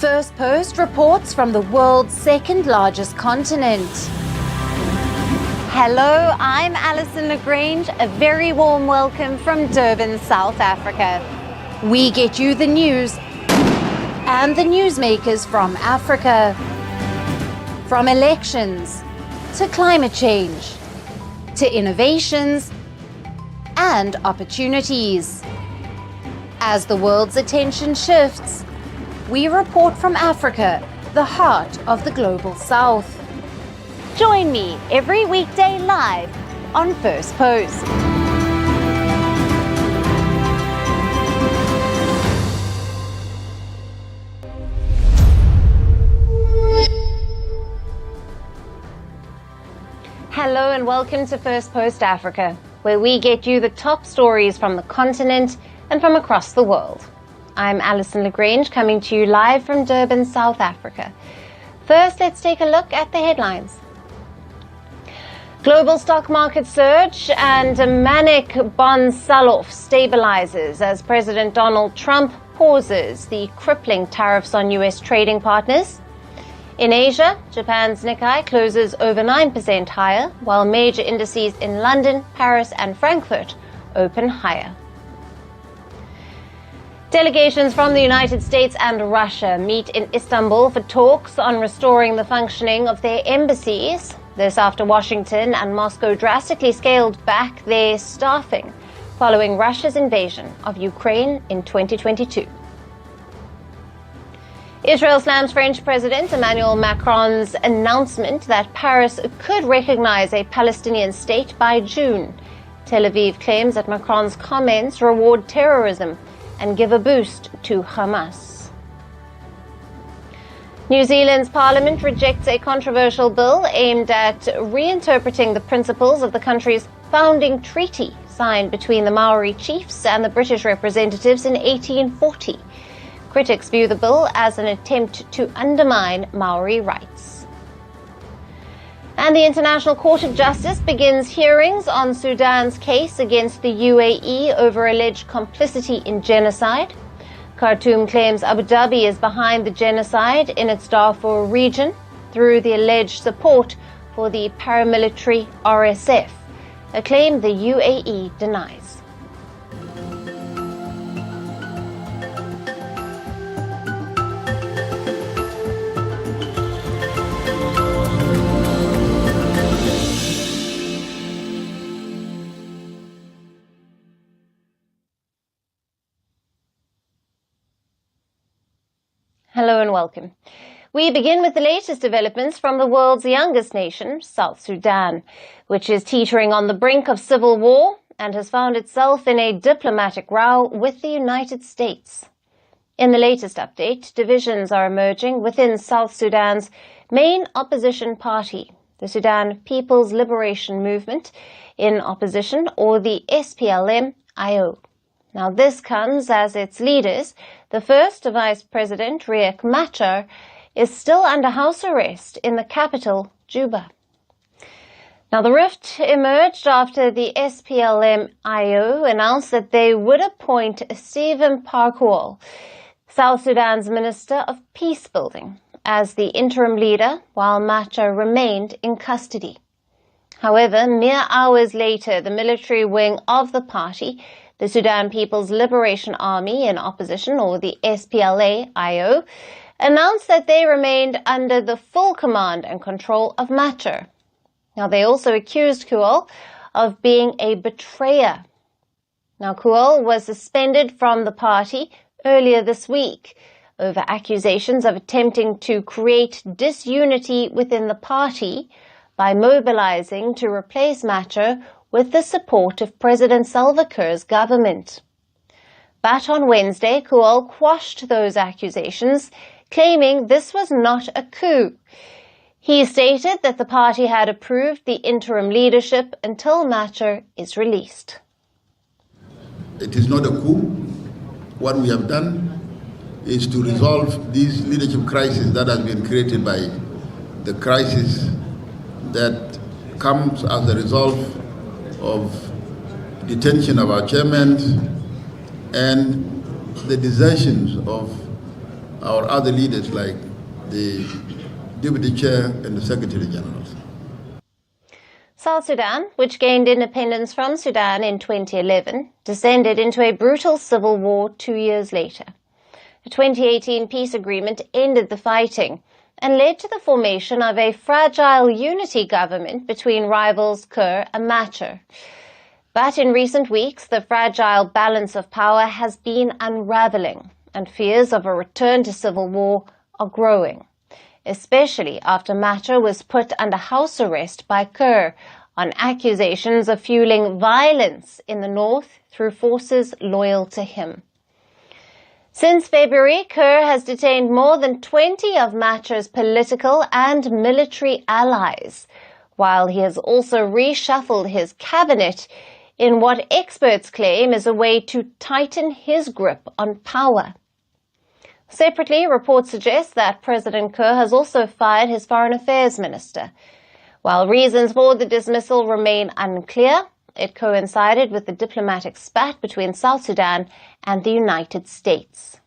Firstpost reports from the world's second largest continent. Hello, I'm Alyson de Grange. A very warm welcome from Durban, South Africa. We get you the news and the newsmakers from Africa. From elections to climate change to innovations and opportunities. As the world's attention shifts, we report from Africa, the heart of the global South. Join me every weekday live on Firstpost. Hello and welcome to Firstpost Africa, where we get you the top stories from the continent and from across the world. I'm Alyson de Grange, coming to you live from Durban, South Africa. First, let's take a look at the headlines. Global stock market surge and a manic bond sell-off stabilizes as President Donald Trump pauses the crippling tariffs on U.S. trading partners. In Asia, Japan's Nikkei closes over 9% higher, while major indices in London, Paris and Frankfurt open higher. Delegations from the United States and Russia meet in Istanbul for talks on restoring the functioning of their embassies. This after Washington and Moscow drastically scaled back their staffing following Russia's invasion of Ukraine in 2022. Israel slams French President Emmanuel Macron's announcement that Paris could recognize a Palestinian state by June. Tel Aviv claims that Macron's comments reward terrorism and give a boost to Hamas. New Zealand's parliament rejects a controversial bill aimed at reinterpreting the principles of the country's founding treaty signed between the Maori chiefs and the British representatives in 1840. Critics view the bill as an attempt to undermine Maori rights. And the International Court of Justice begins hearings on Sudan's case against the UAE over alleged complicity in genocide. Khartoum claims Abu Dhabi is behind the genocide in its Darfur region through the alleged support for the paramilitary RSF, a claim the UAE denies. Hello and welcome. We begin with the latest developments from the world's youngest nation, South Sudan, which is teetering on the brink of civil war and has found itself in a diplomatic row with the United States. In the latest update, divisions are emerging within South Sudan's main opposition party, the Sudan People's Liberation Movement in Opposition, or the SPLM-IO. Now, this comes as its leaders, the first Vice President Riek Machar, is still under house arrest in the capital, Juba. Now, the rift emerged after the SPLM-IO announced that they would appoint Stephen Parkour, South Sudan's Minister of Peacebuilding, as the interim leader while Machar remained in custody. However, mere hours later, the military wing of the party, the Sudan People's Liberation Army in Opposition, or the SPLA-IO, announced that they remained under the full command and control of Machar. Now, they also accused Kual of being a betrayer. Now, Kual was suspended from the party earlier this week over accusations of attempting to create disunity within the party by mobilizing to replace Machar with the support of President Salva Kiir's government. But on Wednesday, Kual quashed those accusations, claiming this was not a coup. He stated that the party had approved the interim leadership until Machar is released. It is not a coup. What we have done is to resolve this leadership crisis that has been created by the crisis that comes as a result of detention of our chairmen and the desertions of our other leaders like the Deputy Chair and the Secretary Generals. South Sudan, which gained independence from Sudan in 2011, descended into a brutal civil war 2 years later. The 2018 peace agreement ended the fighting and led to the formation of a fragile unity government between rivals Kiir and Machar. But in recent weeks, the fragile balance of power has been unraveling, and fears of a return to civil war are growing, especially after Machar was put under house arrest by Kiir on accusations of fueling violence in the north through forces loyal to him. Since February, Kiir has detained more than 20 of Machar's political and military allies, while he has also reshuffled his cabinet in what experts claim is a way to tighten his grip on power. Separately, reports suggest that President Kiir has also fired his foreign affairs minister. While reasons for the dismissal remain unclear, it coincided with the diplomatic spat between South Sudan and the United States.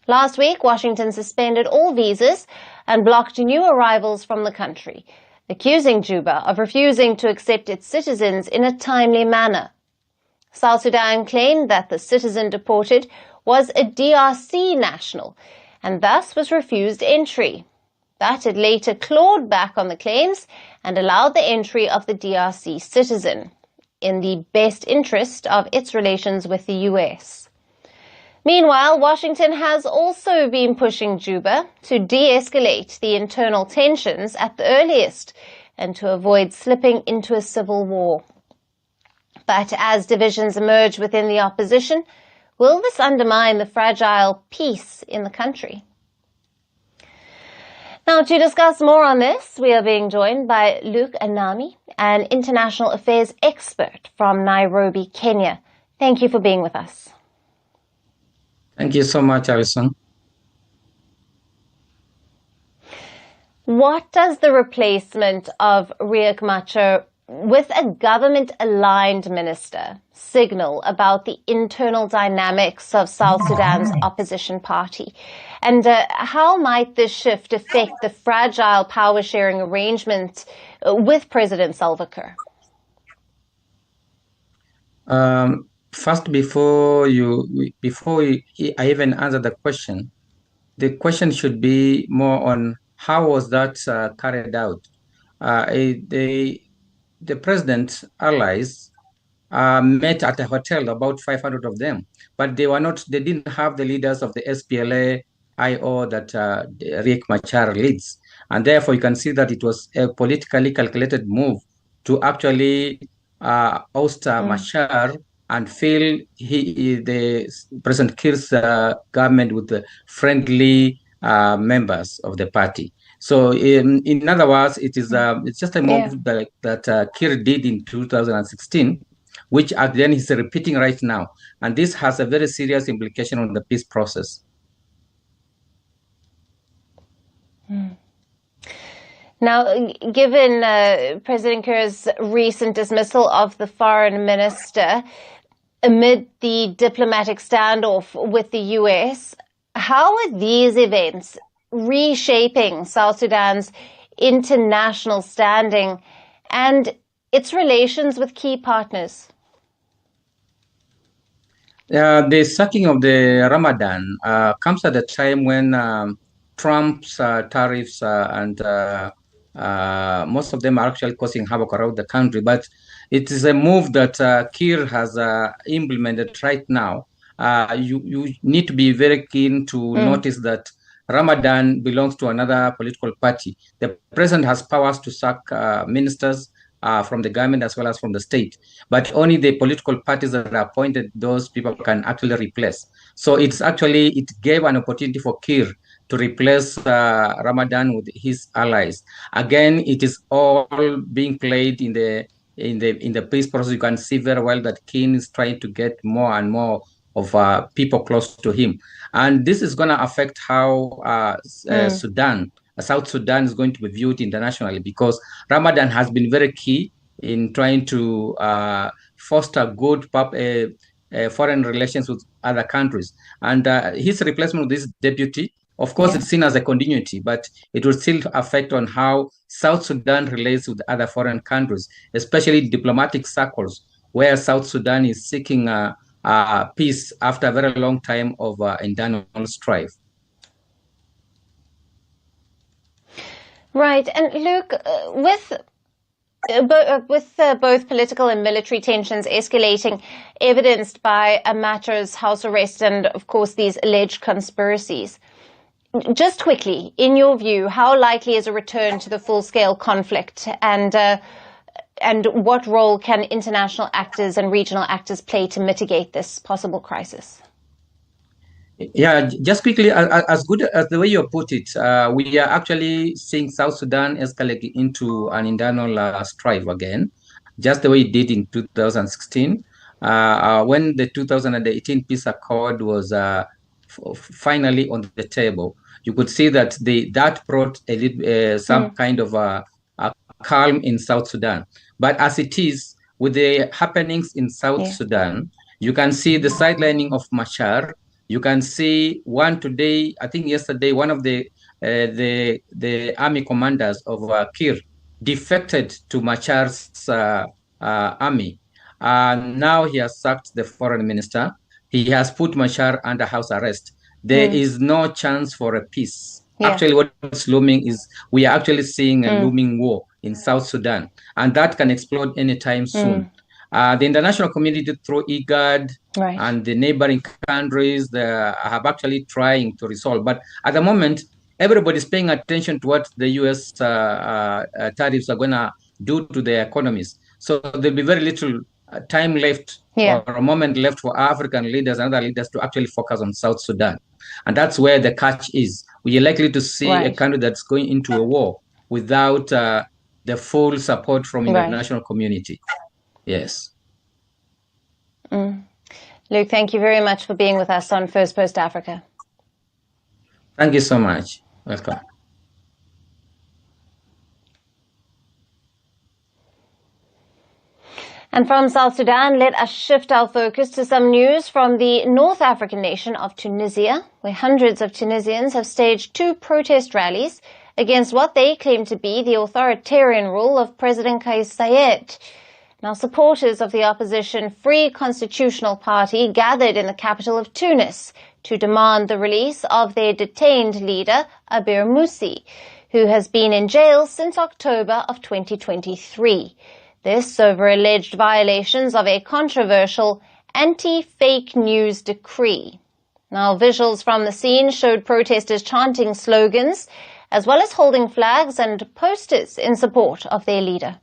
Last week, Washington suspended all visas and blocked new arrivals from the country, accusing Juba of refusing to accept its citizens in a timely manner. South Sudan claimed that the citizen deported was a DRC national and thus was refused entry. But it later clawed back on the claims and allowed the entry of the DRC citizen, in the best interest of its relations with the US. Meanwhile, Washington has also been pushing Juba to de-escalate the internal tensions at the earliest and to avoid slipping into a civil war. But as divisions emerge within the opposition, will this undermine the fragile peace in the country? Now, to discuss more on this, we are being joined by Luke Anami, an international affairs expert from Nairobi, Kenya. Thank you for being with us. Thank you so much, Alyson. What does the replacement of Riek Machar with a government-aligned minister signal about the internal dynamics of South Sudan's opposition party? And how might this shift affect the fragile power-sharing arrangement with President Salva Kiir? First, before I even answer the question should be more on how was that carried out. The president's allies met at a hotel, about 500 of them, but they didn't have the leaders of the SPLM-IO that Riek Machar leads. And therefore, you can see that it was a politically calculated move to actually oust Machar and fill the President Kiir's government with the friendly members of the party. So, in other words, it's just a move that Kiir did in 2016, which again he's repeating right now, and this has a very serious implication on the peace process. Now, given President Kiir's recent dismissal of the foreign minister amid the diplomatic standoff with the US, how are these events reshaping South Sudan's international standing and its relations with key partners? The sacking of the Ramadan comes at a time when Trump's tariffs and most of them are actually causing havoc around the country. But it is a move that Kiir has implemented right now. You need to be very keen to notice that Ramadan belongs to another political party. The president has powers to sack ministers from the government as well as from the state, but only the political parties that are appointed, those people can actually replace. So it gave an opportunity for Kiir to replace Ramadan with his allies. Again, it is all being played in the peace process. You can see very well that Kiir is trying to get more and more of people close to him, and this is going to affect how South Sudan is going to be viewed internationally, because Ramadan has been very key in trying to foster good foreign relations with other countries. And his replacement of this deputy Of course, it's seen as a continuity, but it will still affect on how South Sudan relates with other foreign countries, especially diplomatic circles, where South Sudan is seeking peace after a very long time of internal strife. Right. And Luke, with both political and military tensions escalating, evidenced by Machar's house arrest and, of course, these alleged conspiracies, just quickly, in your view, how likely is a return to the full-scale conflict, and what role can international actors and regional actors play to mitigate this possible crisis? Yeah, just quickly, as good as the way you put it, we are actually seeing South Sudan escalate into an internal strife again, just the way it did in 2016, when the 2018 peace accord was finally on the table. You could see that that brought some kind of a calm in South Sudan. But as it is, with the happenings in South Sudan, you can see the sidelining of Machar. You can see one today, I think yesterday, one of the army commanders of Kiir defected to Machar's army. Now he has sacked the foreign minister. He has put Machar under house arrest. There is no chance for a peace. Actually, what's looming is we are actually seeing a looming war in South Sudan, and that can explode anytime soon. The international community through IGAD and the neighboring countries have actually trying to resolve. But at the moment, everybody's paying attention to what the U.S. Tariffs are going to do to their economies. So there'll be very little time left or a moment left for African leaders and other leaders to actually focus on South Sudan. And that's where the catch is. We are likely to see a country that's going into a war without the full support from the international community. Yes. Luke, thank you very much for being with us on Firstpost Africa. Thank you so much. Welcome. And from South Sudan, let us shift our focus to some news from the North African nation of Tunisia, where hundreds of Tunisians have staged 2 protest rallies against what they claim to be the authoritarian rule of President Kais Saied. Now, supporters of the opposition Free Constitutional Party gathered in the capital of Tunis to demand the release of their detained leader, Abir Moussi, who has been in jail since October of 2023. This over alleged violations of a controversial anti-fake news decree. Now, visuals from the scene showed protesters chanting slogans, as well as holding flags and posters in support of their leader.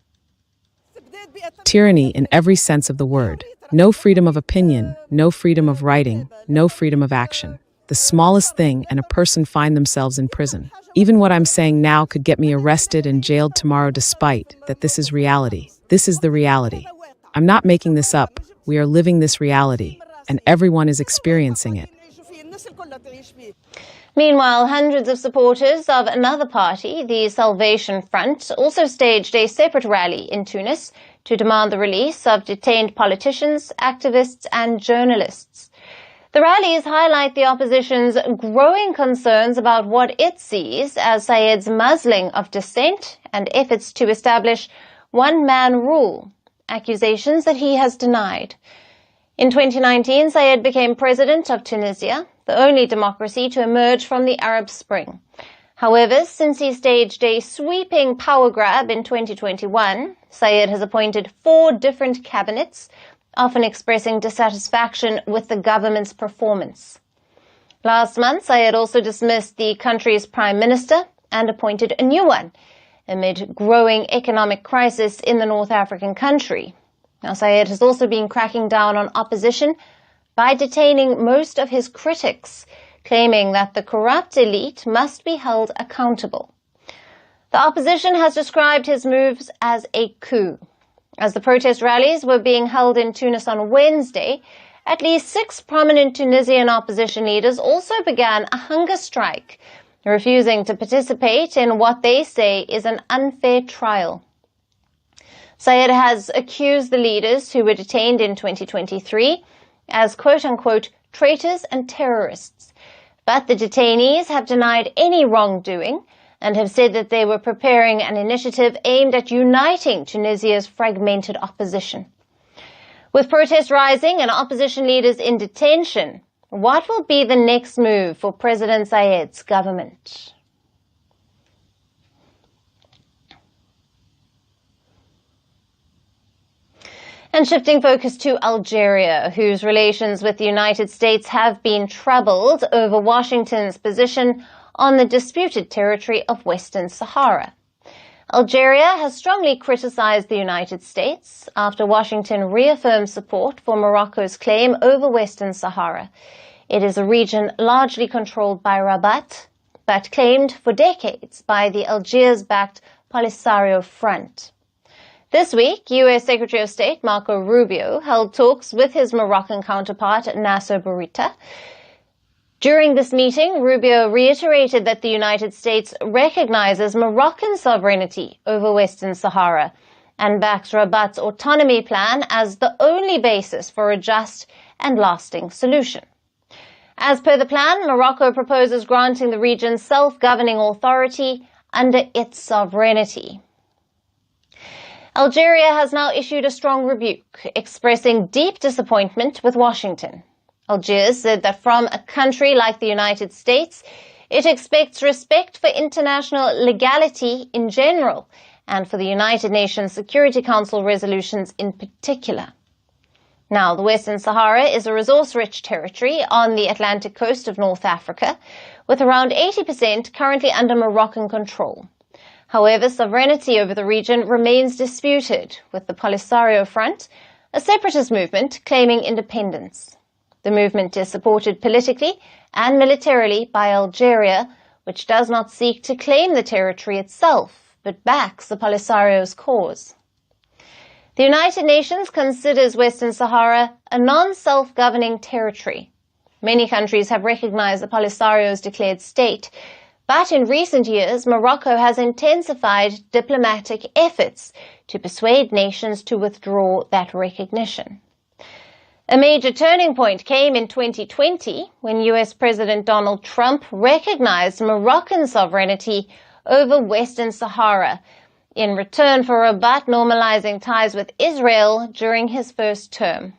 Tyranny in every sense of the word. No freedom of opinion, no freedom of writing, no freedom of action. The smallest thing and a person find themselves in prison. Even what I'm saying now could get me arrested and jailed tomorrow, despite that this is reality. This is the reality. I'm not making this up. We are living this reality, and everyone is experiencing it. Meanwhile, hundreds of supporters of another party, the Salvation Front, also staged a separate rally in Tunis to demand the release of detained politicians, activists and journalists. The rallies highlight the opposition's growing concerns about what it sees as Saied's muzzling of dissent and efforts to establish one-man rule, accusations that he has denied. In 2019, Saied became president of Tunisia, the only democracy to emerge from the Arab Spring. However, since he staged a sweeping power grab in 2021, Saied has appointed 4 different cabinets, often expressing dissatisfaction with the government's performance. Last month, Saied also dismissed the country's prime minister and appointed a new one, amid growing economic crisis in the North African country. Now, Saied has also been cracking down on opposition by detaining most of his critics, claiming that the corrupt elite must be held accountable. The opposition has described his moves as a coup. As the protest rallies were being held in Tunis on Wednesday, at least 6 prominent Tunisian opposition leaders also began a hunger strike, refusing to participate in what they say is an unfair trial. Saied has accused the leaders who were detained in 2023 as quote-unquote traitors and terrorists, But the detainees have denied any wrongdoing and have said that they were preparing an initiative aimed at uniting Tunisia's fragmented opposition. With protests rising and opposition leaders in detention, what will be the next move for President Zayed's government? And shifting focus to Algeria, whose relations with the United States have been troubled over Washington's position on the disputed territory of Western Sahara. Algeria has strongly criticized the United States after Washington reaffirmed support for Morocco's claim over Western Sahara. It is a region largely controlled by Rabat, but claimed for decades by the Algiers-backed Polisario Front. This week, U.S. Secretary of State Marco Rubio held talks with his Moroccan counterpart Nasser Bourita. During this meeting, Rubio reiterated that the United States recognizes Moroccan sovereignty over Western Sahara and backs Rabat's autonomy plan as the only basis for a just and lasting solution. As per the plan, Morocco proposes granting the region self-governing authority under its sovereignty. Algeria has now issued a strong rebuke, expressing deep disappointment with Washington. Algiers said that from a country like the United States, it expects respect for international legality in general and for the United Nations Security Council resolutions in particular. Now, the Western Sahara is a resource-rich territory on the Atlantic coast of North Africa, with around 80% currently under Moroccan control. However, sovereignty over the region remains disputed, with the Polisario Front, a separatist movement, claiming independence. The movement is supported politically and militarily by Algeria, which does not seek to claim the territory itself, but backs the Polisario's cause. The United Nations considers Western Sahara a non-self-governing territory. Many countries have recognized the Polisario's declared state, but in recent years, Morocco has intensified diplomatic efforts to persuade nations to withdraw that recognition. A major turning point came in 2020 when U.S. President Donald Trump recognized Moroccan sovereignty over Western Sahara in return for Rabat normalizing ties with Israel during his first term.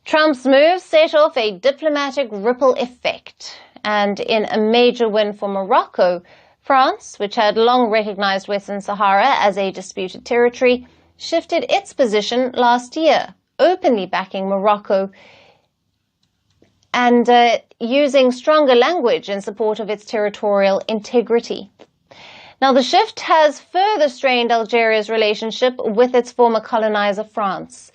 Trump's move set off a diplomatic ripple effect, and in a major win for Morocco, France, which had long recognized Western Sahara as a disputed territory, shifted its position last year, openly backing Morocco and using stronger language in support of its territorial integrity. Now, the shift has further strained Algeria's relationship with its former colonizer, France.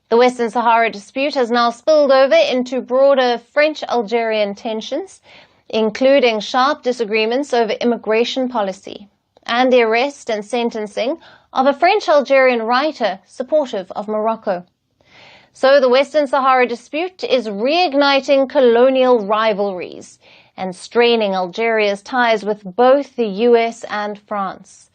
The Western Sahara dispute has now spilled over into broader French-Algerian tensions, including sharp disagreements over immigration policy and the arrest and sentencing of a French-Algerian writer supportive of Morocco. So the Western Sahara dispute is reigniting colonial rivalries and straining Algeria's ties with both the US and France.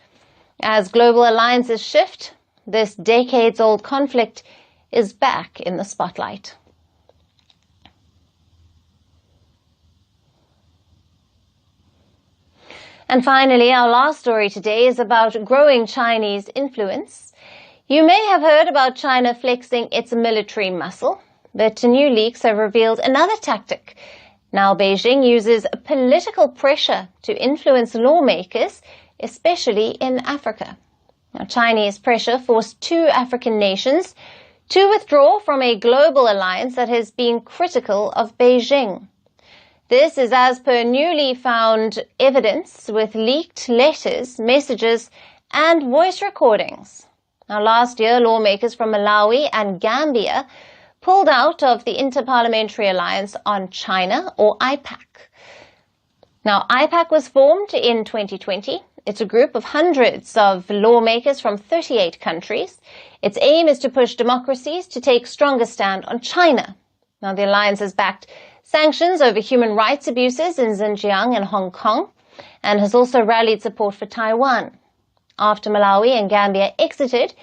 As global alliances shift, this decades-old conflict is back in the spotlight. And finally, our last story today is about growing Chinese influence. You may have heard about China flexing its military muscle, but new leaks have revealed another tactic. Now Beijing uses political pressure to influence lawmakers, especially in Africa. Now, Chinese pressure forced two African nations to withdraw from a global alliance that has been critical of Beijing. This is as per newly found evidence with leaked letters, messages, and voice recordings. Now, last year, lawmakers from Malawi and Gambia pulled out of the Interparliamentary Alliance on China, or IPAC. Now, IPAC was formed in 2020. It's a group of hundreds of lawmakers from 38 countries. Its aim is to push democracies to take stronger stand on China. Now, the alliance has backed sanctions over human rights abuses in Xinjiang and Hong Kong, and has also rallied support for Taiwan. After Malawi and Gambia exited,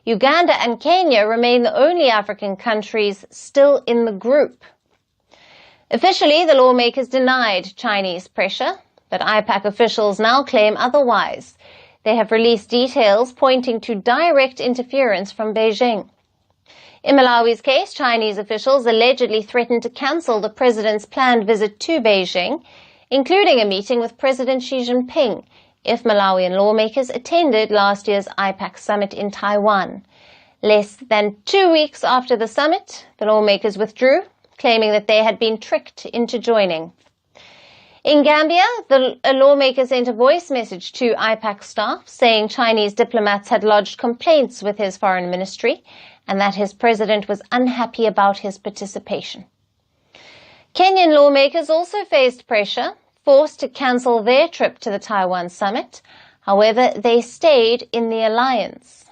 Uganda and Kenya remain the only African countries still in the group. Officially, the lawmakers denied Chinese pressure, but IPAC officials now claim otherwise. They have released details pointing to direct interference from Beijing. In Malawi's case, Chinese officials allegedly threatened to cancel the president's planned visit to Beijing, including a meeting with President Xi Jinping, if Malawian lawmakers attended last year's IPAC summit in Taiwan. Less than 2 weeks after the summit, the lawmakers withdrew, claiming that they had been tricked into joining. In Gambia, the lawmaker sent a voice message to IPAC staff saying Chinese diplomats had lodged complaints with his foreign ministry and that his president was unhappy about his participation. Kenyan lawmakers also faced pressure, forced to cancel their trip to the Taiwan summit. However, they stayed in the alliance.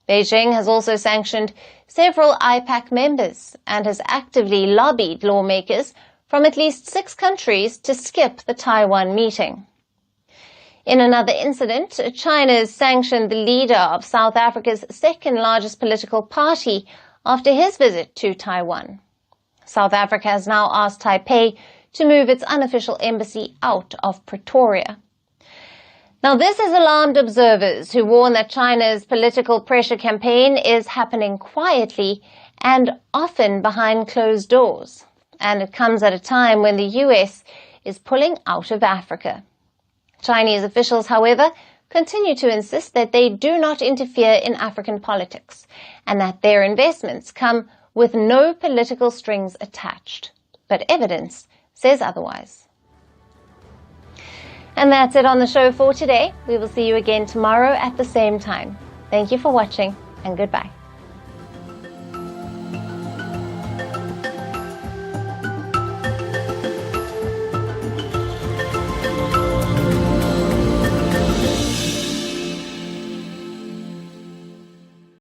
Beijing has also sanctioned several IPAC members and has actively lobbied lawmakers from at least 6 countries to skip the Taiwan meeting. In another incident, China has sanctioned the leader of South Africa's second largest political party after his visit to Taiwan. South Africa has now asked Taipei to move its unofficial embassy out of Pretoria. Now, this has alarmed observers who warn that China's political pressure campaign is happening quietly and often behind closed doors. And it comes at a time when the US is pulling out of Africa. Chinese officials, however, continue to insist that they do not interfere in African politics and that their investments come with no political strings attached. But evidence says otherwise. And that's it on the show for today. We will see you again tomorrow at the same time. Thank you for watching and goodbye.